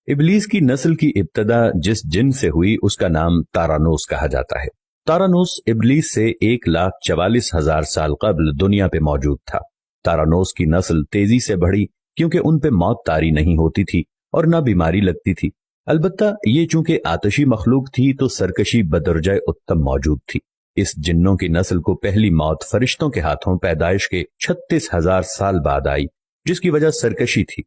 इबलीस की नस्ल की इब्तदा जिस जिन से हुई उसका नाम तारानोस कहा जाता है। तारानोस इबलीस से 1,44,000 साल कबल दुनिया पे मौजूद था। तारानोस की नस्ल तेजी से बढ़ी क्योंकि उन पे मौत तारी नहीं होती थी और ना बीमारी लगती थी। अलबत्ता ये चूंकि आतशी मखलूक थी तो सरकशी बदरजाए उत्तम मौजूद थी। इस जिन्नों की नस्ल को पहली मौत फरिश्तों के हाथों पैदाइश के 36,000 साल बाद आई, जिसकी वजह सरकशी थी।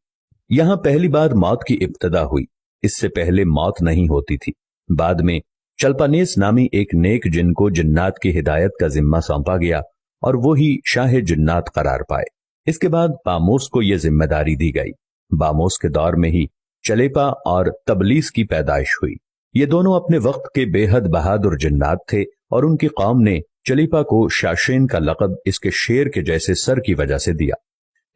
यहां पहली बार मौत की इब्तदा हुई, इससे पहले मौत नहीं होती थी। बाद में चल्पानेस नामी एक नेक जिन को जिन्नात की हिदायत का जिम्मा सौंपा गया और वो ही शाह जिन्नात करार पाए। इसके बाद बामोस को यह जिम्मेदारी दी गई। बामोस के दौर में ही चलेपा और तबलीस की पैदाइश हुई। ये दोनों अपने वक्त के बेहद बहादुर जिन्नात थे और उनकी कौम ने चलीपा को शाशेन का लक़ब इसके शेर के जैसे सर की वजह से दिया।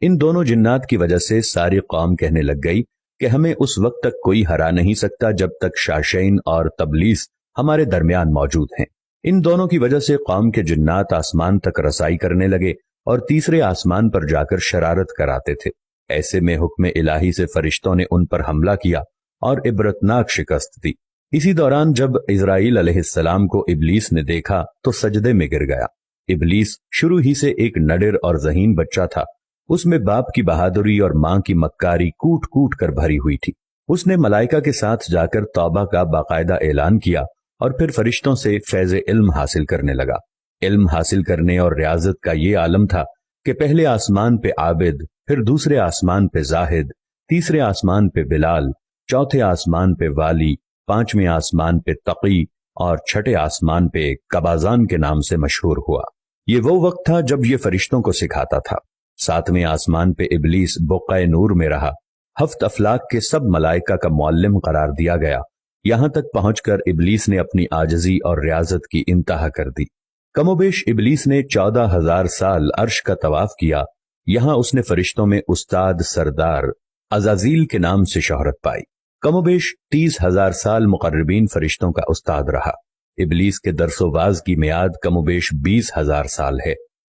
इन दोनों जिन्नात की वजह से सारी कौम कहने लग गई कि हमें उस वक्त तक कोई हरा नहीं सकता जब तक शाशेन और तबलीस हमारे दरमियान मौजूद हैं। इन दोनों की वजह से कौम के जिन्नात आसमान तक रसाई करने लगे और तीसरे आसमान पर जाकर शरारत कराते थे। ऐसे में हुक्म इलाही से फरिश्तों ने उन पर हमला किया और इबरतनाक शिकस्त दी। इसी दौरान जब इजराइल अलैहिस्सलाम को इबलीस ने देखा तो सजदे में गिर गया। इबलीस शुरू ही से एक नडिर और ज़हीन बच्चा था। उसमें बाप की बहादुरी और मां की मक्कारी कूट कूट कर भरी हुई थी। उसने मलाइका के साथ जाकर तौबा का बाकायदा ऐलान किया और फिर फरिश्तों से फैज़ इल्म हासिल करने लगा। इल्म हासिल करने और रियाजत का ये आलम था कि पहले आसमान पे आबिद, फिर दूसरे आसमान पे जाहिद, तीसरे आसमान पे बिलाल, चौथे आसमान पे वाली, पांचवें आसमान पे तकी और छठे आसमान पे कबाजान के नाम से मशहूर हुआ। ये वो वक्त था जब ये फरिश्तों को सिखाता था। सातवें आसमान पे इबलीस बुक़्क़ाए नूर में रहा। हफ्त अफलाक के सब मलाइका का मुअल्लिम करार दिया गया। यहां तक पहुंचकर इबलीस ने अपनी आजजी और रियाजत की इंतहा कर दी। कमोबेश इबलीस ने 14,000 साल अर्श का तवाफ किया। यहां उसने फरिश्तों में उस्ताद सरदार अजाजील के नाम से शोहरत पाई। कमोबेश 30,000 साल मुकर्रबीन फरिश्तों का उस्ताद रहा। इबलीस के दरसोबाज की मियाद कमोबेश 20,000 साल है।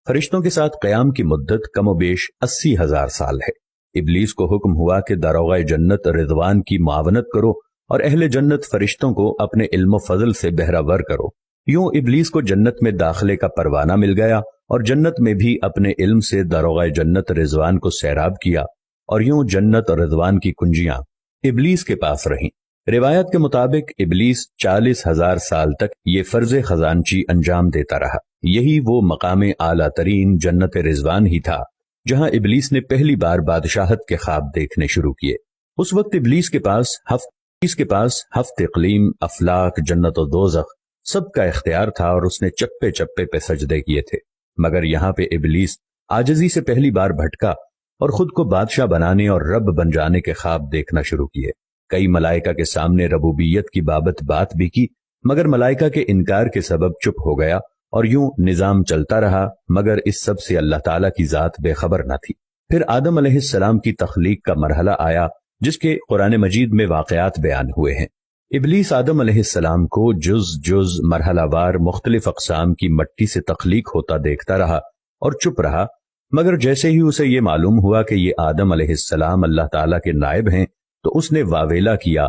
फरिश्तों के साथ क़याम की मुद्दत कमोबेश 80,000 साल है। इबलीस को हुक्म हुआ कि दारोगाए जन्नत रिजवान की मुआवनत करो और अहले जन्नत फरिश्तों को अपने इल्म फजल से बहरावर करो। यूं इबलीस को जन्नत में दाखिले का परवाना मिल गया और जन्नत में भी अपने इल्म से दारोगाए जन्नत रिजवान को सैराब किया और यूं जन्नत और रिजवान की कुंजियां इबलीस के पास रहीं। रिवायत के मुताबिक इबलीस 40,000 साल तक ये फर्ज खजानची अंजाम देता रहा। यही वो मकाम आला तरीन जन्नत रिजवान ही था जहां इबलीस ने पहली बार बादशाहत के ख्वाब देखने शुरू किए। उस वक्त इबलीस के पास हफ्त इक़लीम, अफलाक, जन्नत और दोज़ख सबका इख्तियार था और उसने चप्पे चप्पे पे सजदे किए थे। मगर यहाँ पे इबलीस आजजी से पहली बार भटका और खुद को बादशाह बनाने और रब बन जाने के ख्वाब देखना शुरू किए। कई मलाइका के सामने रबूबियत की बाबत बात भी की, मगर मलाइका के इनकार के सबब चुप हो गया और यूं निजाम चलता रहा। मगर इस सब से अल्लाह ताला की जात बेखबर न थी। फिर आदम अलैहिस्सलाम की तख्लीक का मरहला आया जिसके कुरान मजीद में वाक़यात बयान हुए हैं। इबलीस आदम अलैहिस्सलाम को जुज मरहलावार मुख्तलिफ अक़साम की मट्टी से तख्लीक होता देखता रहा और चुप रहा। मगर जैसे ही उसे ये मालूम हुआ कि ये आदम अलैहिस्सलाम अल्लाह ताला के नायब हैं तो उसने वावेला किया,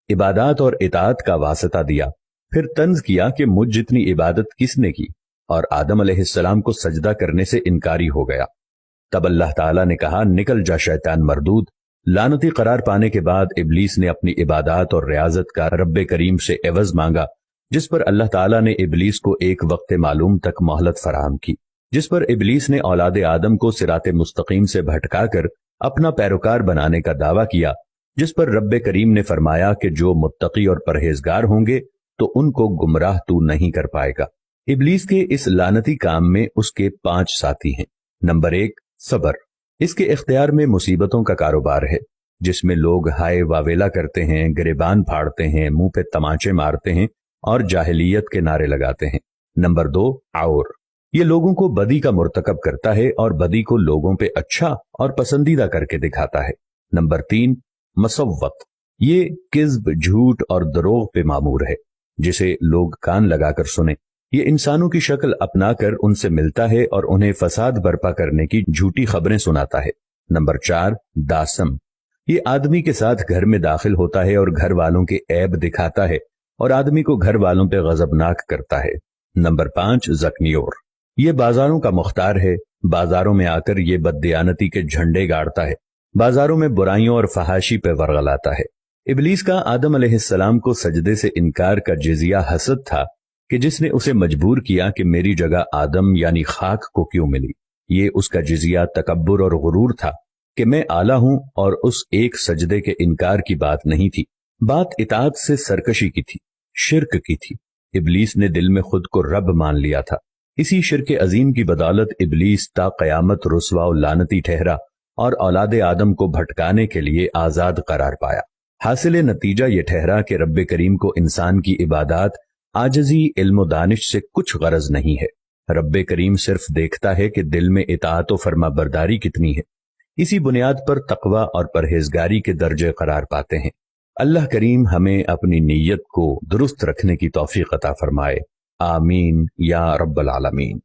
इबादत और इताअत का वास्ता दिया। फिर तंज किया कि मुझ जितनी इबादत किसने की, और आदम अलैहिस्सलाम को सजदा करने से इनकारी हो गया। तब अल्लाह ताला ने कहा, निकल जा शैतान मरदूद। लानती करार पाने के बाद इबलीस ने अपनी इबादत और रियाजत का रब्बे करीम से एवज मांगा, जिस पर अल्लाह ताला ने इबलीस को एक वक्त मालूम तक मोहलत फराहम की, जिस पर इबलीस ने औलाद आदम को सिराते मुस्तकीम से भटकाकर अपना पैरोकार बनाने का दावा किया, जिस पर रब्बे करीम ने फरमाया कि जो मुत्तकी और परहेजगार होंगे तो उनको गुमराह तू नहीं कर पाएगा। इबलीस के इस लानती काम में उसके 5 साथी हैं। नंबर 1, सबर। इसके इख्तियार में मुसीबतों का कारोबार है, जिसमें लोग हाय वावेला करते हैं, गिरेबान फाड़ते हैं, मुंह पे तमाचे मारते हैं और जाहिलियत के नारे लगाते हैं। नंबर 2, और ये लोगों को बदी का मुर्तकब करता है और बदी को लोगों पे अच्छा और पसंदीदा करके दिखाता है। नंबर 3, मसव्वत। ये किज़्ब, झूठ और दरोग पे मामूर है, जिसे लोग कान लगाकर सुने। ये इंसानों की शक्ल अपनाकर उनसे मिलता है और उन्हें फसाद बर्पा करने की झूठी खबरें सुनाता है। नंबर 4, दासम। یہ آدمی کے ساتھ گھر میں داخل ہوتا ہے اور گھر والوں کے عیب دکھاتا ہے اور آدمی کو گھر والوں پہ غضبناک کرتا ہے۔ نمبر 5 زکنیور، یہ بازاروں کا مختار ہے، بازاروں میں آ کر یہ بددیانتی کے جھنڈے گاڑتا ہے، بازاروں میں برائیوں اور فحاشی پہ ورغلاتا ہے۔ ابلیس کا آدم علیہ السلام کو سجدے سے انکار کا جزیہ حسد تھا کہ جس نے اسے مجبور کیا کہ میری جگہ آدم یعنی خاک کو کیوں ملی۔ یہ اس کا جزیہ تکبر اور غرور تھا کہ میں اعلیٰ ہوں، اور اس ایک سجدے کے انکار کی بات نہیں تھی، بات اطاعت سے سرکشی کی تھی، شرک کی تھی۔ ابلیس نے دل میں خود کو رب مان لیا تھا۔ اسی شرک عظیم کی بدولت ابلیس تا قیامت رسوا و لعنتی ٹھہرا اور اولاد آدم کو بھٹکانے کے لیے آزاد قرار پایا۔ حاصل نتیجہ یہ ٹھہرا کہ رب کریم کو انسان کی عبادات، عاجزی، علم و دانش سے کچھ غرض نہیں ہے۔ رب کریم صرف دیکھتا ہے کہ دل میں اطاعت و فرما برداری کتنی ہے۔ اسی بنیاد پر تقوی اور پرہیزگاری کے درجے قرار پاتے ہیں۔ اللہ کریم ہمیں اپنی نیت کو درست رکھنے کی توفیق عطا فرمائے، آمین یا رب العالمین۔